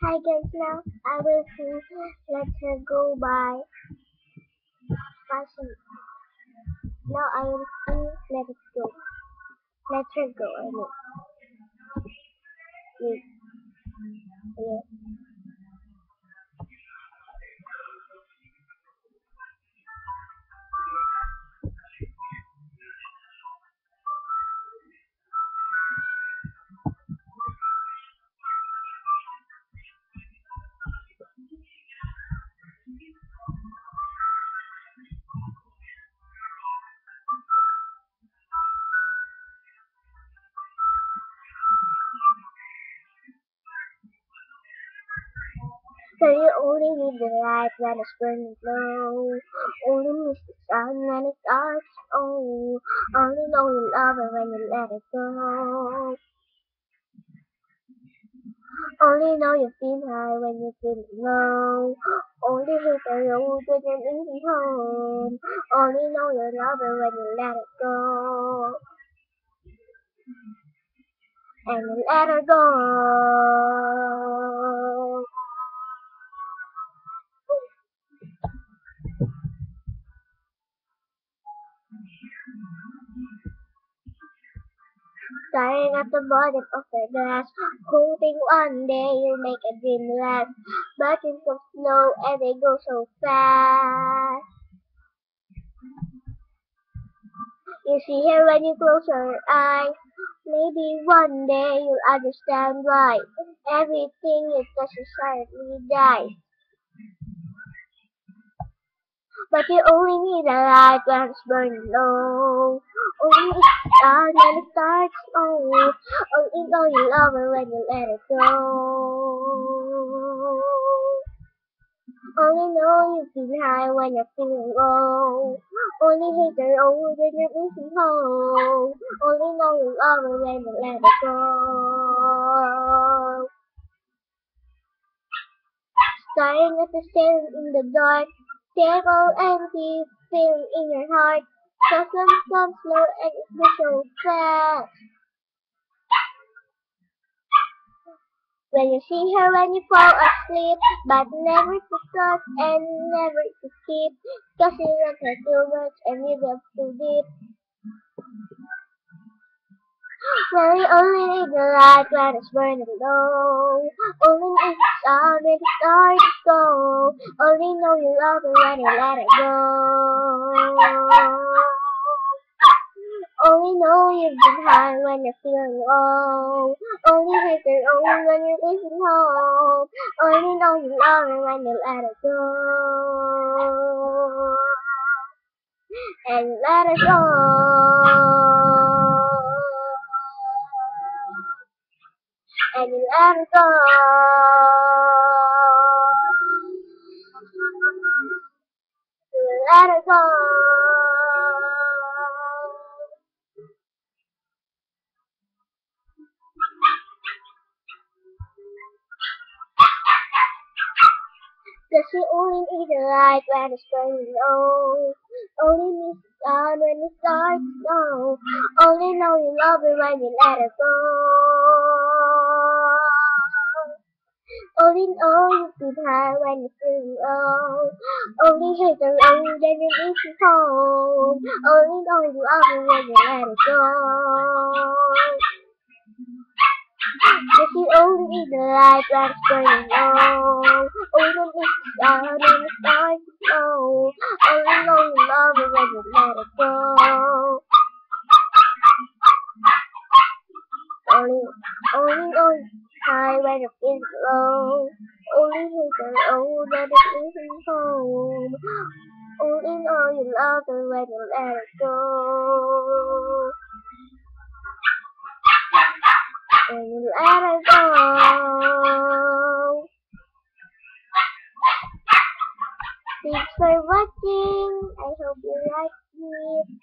Hi guys, now I will sing Let Her Go by Passion. Now I will sing Let It Go. Let Her Go, Yes, yes. So you only need the light when it's burning low. Only miss the sun when it starts. Oh, only know you love her when you let it go. Only know you feel high when you feel low. Only hit the road when you're leaving home. Only know you love her when you let it go. And you let her go. Staring at the bottom of the glass, hoping one day you'll make a dream last. But it's so slow and they go so fast. You see her when you close your eyes. Maybe one day you'll understand why everything you touch suddenly dies. But you only need a light when it's burning low. Only it's dark when it starts slow. Only know you love her when you let it go. Only know you feel high when you're feeling low. Only hate the road when you're missing home. Only know you love her when you let it go. Staring at the stairs in the dark, table empty, feeling in your heart. The sun comes slow and it moves so fast. When you see her when you fall asleep, but never to start and never to keep, 'cause you love her too much and you love too deep. Well, you only need the light when it's burning low. Only need the sun when the stars go. Only know you love her when you let it go. Only know you've been high when you're feeling low. Only hate your own when you're missing home. Only know you love her when you let it go. And let it go. And you let it go. You let it go. Cause you only need the light when it's burning low. Only miss the sun when it starts to snow. Only know you love her when you let her go. Only know you feel high when you're feeling low. Only hate the road when you're missing home. Only know you love her when you let it go. Cause you only need the light when it's burning low. Only miss the sun when it starts to snow. Only know you love her when you let it go. Only know you high when you're feeling low. Only hate the road when it's missing home. Only know you love her when you let it go. And you let it go. Thanks for watching. I hope you like it.